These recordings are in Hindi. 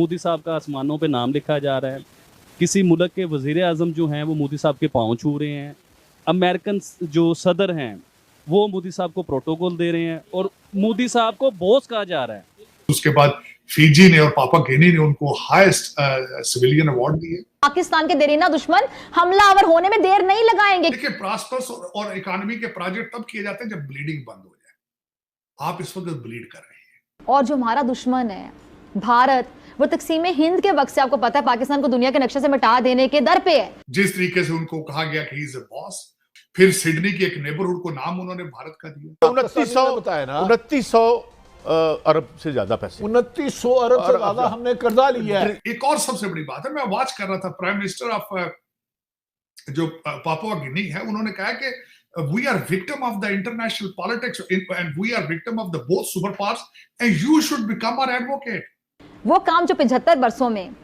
मोदी साहब का आसमानों पे नाम लिखा जा रहा है। किसी मुल्क के वजीर आजम जो हैं वो मोदी साहब के पाँव छू रहे हैं। अमेरिकन जो सदर हैं वो मोदी साहब को प्रोटोकॉल दे रहे हैं और मोदी साहब को बॉस कहा जा रहा है। उसके बाद फिजी ने और पापा गिनी ने उनको हाईएस्ट सिविलियन अवार्ड दिए। पाकिस्तान के देरीना दुश्मन हमलावर होने में देर नहीं लगाएंगे। देखिए, प्रॉस्पर्स और इकोनॉमी के प्रोजेक्ट तब किए जाते हैं जब ब्लीडिंग बंद हो जाए। आप इस वक्त ब्लीड कर रहे हैं। और जो हमारा दुश्मन है भारत, वो तकसीम हिंद के वक्त से आपको पता है पाकिस्तान को दुनिया के नक्शे से मिटा देने के दर पे है। जिस तरीके से उनको कहा गया कि ही इज अ बॉस, फिर सिडनी के एक नेबरहुड को नाम उन्होंने भारत का दिया। 2900 अरब से ज्यादा पैसे, 2900 अरब से ज्यादा हमने कर्जा लिया है। एक और सबसे बड़ी बात है, मैं वॉच कर रहा था, प्राइम मिनिस्टर ऑफ जो पापुआ गिनी है, उन्होंने कहा कि we are victim of the international politics and we are victim of the both superpowers and you should become our advocate. वो काम जो 75 वर्षों में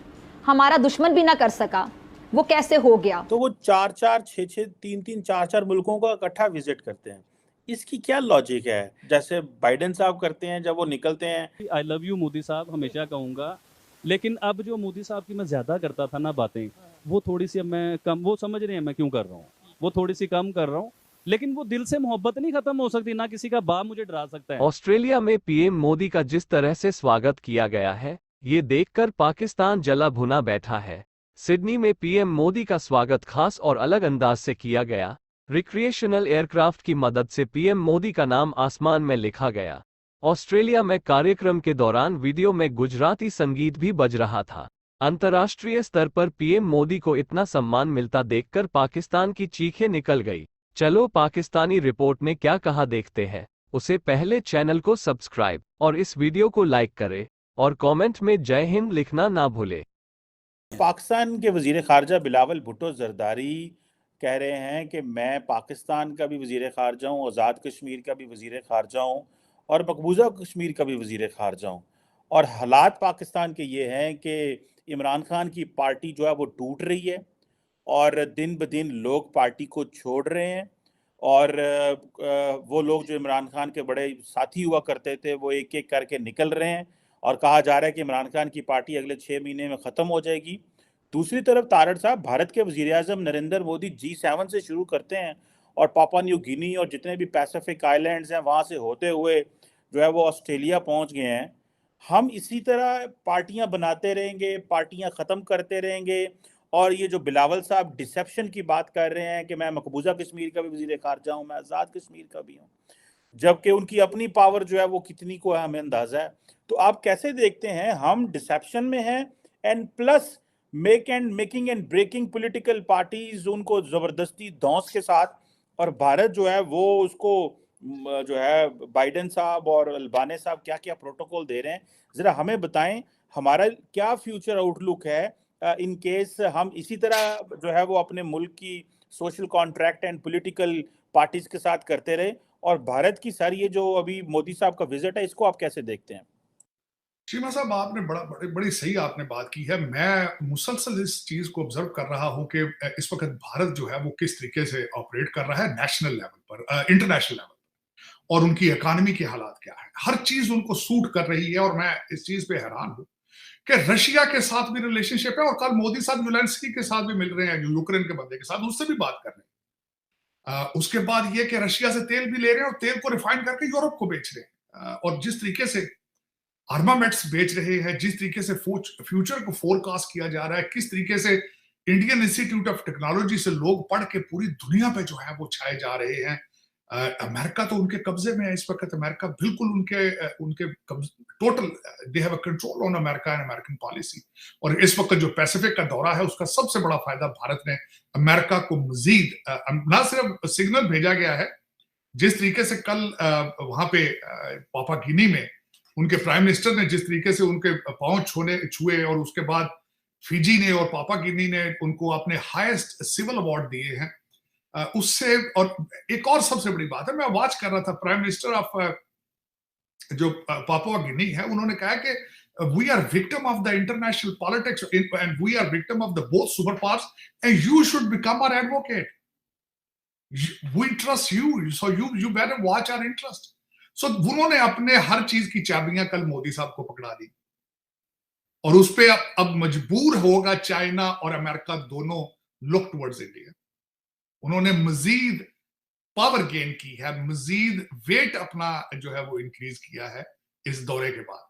हमारा दुश्मन भी ना कर सका, वो कैसे हो गया? तो वो 4-4, 6-6, 3-3, 4-4 मुल्कों का इकट्ठा विजिट करते हैं। इसकी क्या लॉजिक है? जैसे बाइडेन साहब करते हैं जब वो निकलते हैं। आई लव यू मोदी साहब हमेशा कहूँगा, लेकिन अब जो मोदी साहब की मैं ज़्यादा करता था ना बातें, वो थोड़ी सी अब मैं कम, वो समझ रहे हैं मैं क्यों कर रहा हूँ, वो थोड़ी सी कम कर रहा हूँ। लेकिन वो दिल से मोहब्बत नहीं खत्म हो सकती, ना किसी का बाप मुझे डरा सकता है। ऑस्ट्रेलिया में पीएम मोदी का जिस तरह से स्वागत किया गया है, ये देखकर पाकिस्तान जला भुना बैठा है। सिडनी में पीएम मोदी का स्वागत खास और अलग अंदाज से किया गया। रिक्रिएशनल एयरक्राफ्ट की मदद से पीएम मोदी का नाम आसमान में लिखा गया। ऑस्ट्रेलिया में कार्यक्रम के दौरान वीडियो में गुजराती संगीत भी बज रहा था। अंतर्राष्ट्रीय स्तर पर पीएम मोदी को इतना सम्मान मिलता देखकर पाकिस्तान की चीखें निकल गई। चलो पाकिस्तानी रिपोर्ट ने क्या कहा देखते हैं। उसे पहले चैनल को सब्सक्राइब और इस वीडियो को लाइक करें और कमेंट में जय हिंद लिखना ना भूले। पाकिस्तान के वजीर खारजा बिलावल भुट्टो जरदारी कह रहे हैं कि मैं पाकिस्तान का भी वजीर खारजा हूँ, आज़ाद कश्मीर का भी वजीर खारजा हूँ और मकबूजा कश्मीर का भी वजीर खारजा हूँ। और हालात पाकिस्तान के ये हैं कि इमरान खान की पार्टी जो है वो टूट रही है और दिन ब दिन लोग पार्टी को छोड़ रहे हैं और वो लोग जो इमरान खान के बड़े साथी हुआ करते थे वो एक एक करके निकल रहे हैं और कहा जा रहा है कि इमरान खान की पार्टी अगले 6 महीने में ख़त्म हो जाएगी। दूसरी तरफ तारड़ साहब, भारत के वज़ीर आज़म नरेंद्र मोदी G7 से शुरू करते हैं और पापुआ न्यू गिनी और जितने भी पैसिफिक आइलैंड्स हैं वहाँ से होते हुए जो है वो ऑस्ट्रेलिया पहुँच गए हैं। हम इसी तरह पार्टियाँ बनाते रहेंगे, पार्टियाँ ख़त्म करते रहेंगे। और ये जो बिलावल साहब डिसेप्शन की बात कर रहे हैं कि मैं मकबूजा कश्मीर का भी वज़ीर खारजा हूँ, मैं आज़ाद कश्मीर का भी हूँ, जबकि उनकी अपनी पावर जो है वो कितनी को है हमें अंदाज़ा है। तो आप कैसे देखते हैं, हम डिसेप्शन में हैं and plus making and breaking political parties उनको ज़बरदस्ती धौंस के साथ, और भारत जो है वो उसको जो है बाइडेन साहब और अल्बाने साहब क्या क्या प्रोटोकॉल दे रहे हैं, ज़रा हमें बताएं हमारा क्या फ्यूचर आउटलुक है इन केस हम इसी तरह जो है वो अपने मुल्क की social contract and political parties के साथ करते रहे। और भारत की सर ये जो अभी मोदी साहब का विजिट है, इसको आप कैसे देखते हैं? शीमा साहब, आपने बड़ी सही आपने बात की है। मैं मुसलसल इस चीज को ऑब्जर्व कर रहा हूं कि इस वक्त भारत जो है वो किस तरीके से ऑपरेट कर रहा है नेशनल लेवल पर, इंटरनेशनल लेवल पर, और उनकी इकोनॉमी के हालात क्या है। हर चीज उनको सूट कर रही है और मैं इस चीज पे हैरान हूं कि रशिया के साथ भी रिलेशनशिप है और कल मोदी साहब ज़ेलेंस्की के साथ भी मिल रहे हैं, यूक्रेन के बंदे के साथ, उससे भी बात कर रहे हैं। उसके बाद ये कि रशिया से तेल भी ले रहे हैं और तेल को रिफाइन करके यूरोप को बेच रहे हैं। और जिस तरीके से आर्मामेंट्स बेच रहे हैं, जिस तरीके से फ्यूचर को फोरकास्ट किया जा रहा है, किस तरीके से इंडियन इंस्टीट्यूट ऑफ टेक्नोलॉजी से लोग पढ़ के पूरी दुनिया पे जो है वो छाए जा रहे हैं। अमेरिका तो उनके कब्जे में है इस वक्त। अमेरिका बिल्कुल उनके total they have a control on America and American policy. और इस वक्त जो पैसिफिक का दौरा है उसका सबसे बड़ा फायदा भारत ने अमेरिका को मजीद ना सिर्फ सिग्नल भेजा गया है, जिस तरीके से कल वहां पे पापुआ गिनी में उनके प्राइम मिनिस्टर ने जिस तरीके से उनके पांव छुए और उसके बाद फिजी ने और पापुआ गिनी ने उनको अपने हाईएस्ट सिविल अवार्ड दिए हैं, उससे। और एक और सबसे बड़ी बात है, मैं वॉच कर रहा था, प्राइम मिनिस्टर ऑफ जो पापुआ गिनी है, उन्होंने कहा कि we are victim of the international politics and we are victim of the both super powers and you should become our advocate, we trust you, so you better watch our interest. So उन्होंने अपने हर चीज की चाबियां कल मोदी साहब को पकड़ा दी। और उस पे अब मजबूर होगा चाइना और अमेरिका दोनों लुक टुवर्ड्स इंडिया। उन्होंने मजीद पावर गेन की है, मजीद वेट अपना जो है वो इंक्रीज किया है इस दौरे के बाद।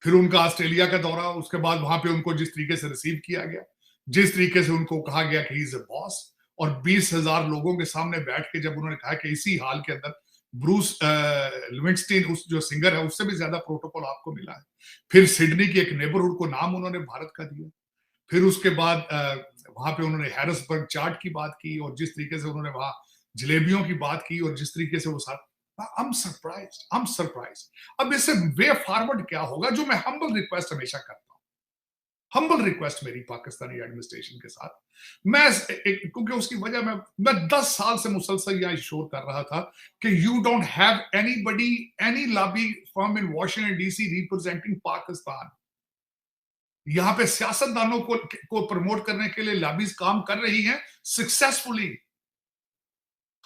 फिर उनका ऑस्ट्रेलिया का दौरा, उसके बाद वहां पे उनको जिस तरीके से रिसीव किया गया, जिस तरीके से उनको कहा गया कि ही इज अ बॉस, और 20,000 लोगों के सामने बैठ के जब उन्होंने कहा कि इसी हाल के अंदर ब्रूस लिविंगस्टीन, उस जो सिंगर है, उससे भी ज्यादा प्रोटोकॉल आपको मिला है। फिर सिडनी की एक नेबरहुड को नाम उन्होंने भारत का दिया। फिर उसके बाद वहां पे उन्होंने हैरिसबर्ग चार्ट की बात की, और जिस तरीके से उन्होंने वहां जलेबियों की बात की, और जिस तरीके से वो साथ, I'm surprised। अब इससे वे फॉरवर्ड क्या होगा, जो मैं हम्बल रिक्वेस्ट हमेशा करता हूं, हम्बल रिक्वेस्ट मेरी पाकिस्तानी एडमिनिस्ट्रेशन के साथ, मैं क्योंकि उसकी वजह मैं 10 साल से मुसलसल यह शोर कर रहा था कि you don't have anybody, any lobby firm in Washington DC representing Pakistan. यहां पे सियासतदानों को प्रमोट करने के लिए लॉबीज काम कर रही हैं सक्सेसफुली।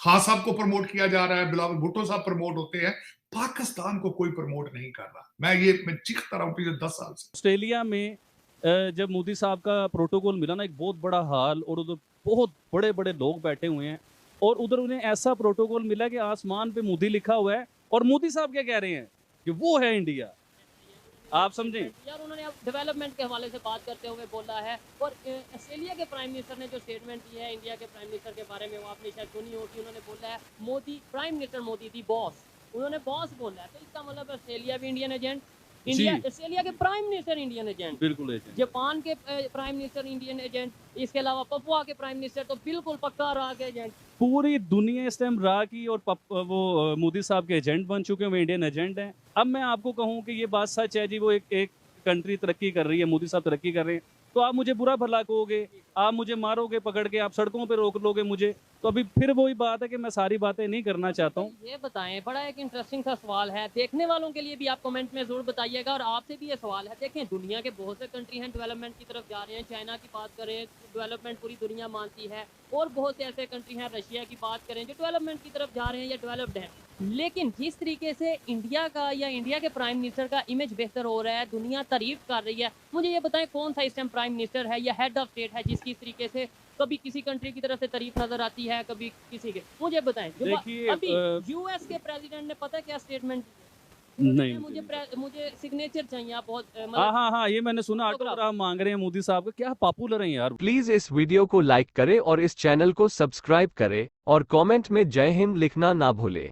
खान साहब को प्रमोट किया जा रहा है, बिलावल भुट्टो साहब प्रमोट होते हैं, पाकिस्तान को कोई प्रमोट नहीं कर रहा। मैं चीखता रहा हूं पिछले 10 साल से। ऑस्ट्रेलिया में जब मोदी साहब का प्रोटोकॉल मिला ना, एक बहुत बड़ा हाल, और उधर बहुत बड़े बड़े लोग बैठे हुए हैं, और उधर उन्हें ऐसा प्रोटोकॉल मिला कि आसमान पे मोदी लिखा हुआ है, और मोदी साहब क्या कह रहे हैं कि वो है इंडिया। आप समझें यार, उन्होंने अब डेवलपमेंट के हवाले से बात करते हुए बोला है, और ऑस्ट्रेलिया के प्राइम मिनिस्टर ने जो स्टेटमेंट दी है इंडिया के प्राइम मिनिस्टर के बारे में, वो आपने शायद सुनी होगी। उन्होंने बोला है मोदी, प्राइम मिनिस्टर मोदी दी बॉस, उन्होंने बॉस बोला है। तो इसका मतलब ऑस्ट्रेलिया भी इंडियन एजेंट, इंडिया, ऑस्ट्रेलिया के प्राइम मिनिस्टर इंडियन एजेंट, बिल्कुल एजेंट, जापान के प्राइम मिनिस्टर इंडियन एजेंट, इसके अलावा पपुआ के प्राइम मिनिस्टर तो बिल्कुल पक्का रहा के एजेंट। पूरी दुनिया इस टाइम रा की और वो मोदी साहब के एजेंट बन चुके हैं, वो इंडियन एजेंट हैं। अब मैं आपको कहूं कि ये बात सच है जी, वो एक कंट्री तरक्की कर रही है, मोदी साहब तरक्की कर रहे हैं, तो आप मुझे बुरा भला कहोगे, आप मुझे मारोगे पकड़ के, आप सड़कों पे रोक लोगे मुझे, तो अभी फिर वही बात है कि मैं सारी बातें नहीं करना चाहता हूँ। ये बताएं, बड़ा एक इंटरेस्टिंग सा सवाल है, देखने वालों के लिए भी आप कमेंट में जरूर बताइएगा, और आपसे भी ये सवाल है। देखें, दुनिया के बहुत से कंट्री हैं डेवलपमेंट की तरफ जा रहे हैं। चाइना की बात करें, डेवलपमेंट पूरी दुनिया मानती है, और बहुत से ऐसे कंट्री हैं, रशिया की बात करें, जो डेवलपमेंट की तरफ जा रहे हैं या डेवलप्ड हैं। लेकिन जिस तरीके से इंडिया का या इंडिया के प्राइम मिनिस्टर का इमेज बेहतर हो रहा है, दुनिया तारीफ कर रही है, मुझे ये बताएं कौन सा इस टाइम प्राइम मिनिस्टर है या हेड ऑफ स्टेट है जिसकी इस तरीके से कभी किसी कंट्री की तरफ से तारीफ नजर आती है, कभी किसी के। मुझे बताएं, अभी यूएस के प्रेसिडेंट ने पता क्या स्टेटमेंट नहीं, मुझे सिग्नेचर चाहिए। आप बहुत हाँ, ये मैंने सुना, ऑटोग्राफ मांग रहे हैं मोदी साहब का। क्या पॉपुलर है यार। प्लीज इस वीडियो को लाइक करें और इस चैनल को सब्सक्राइब करें, और कमेंट में जय हिंद लिखना ना भूलें।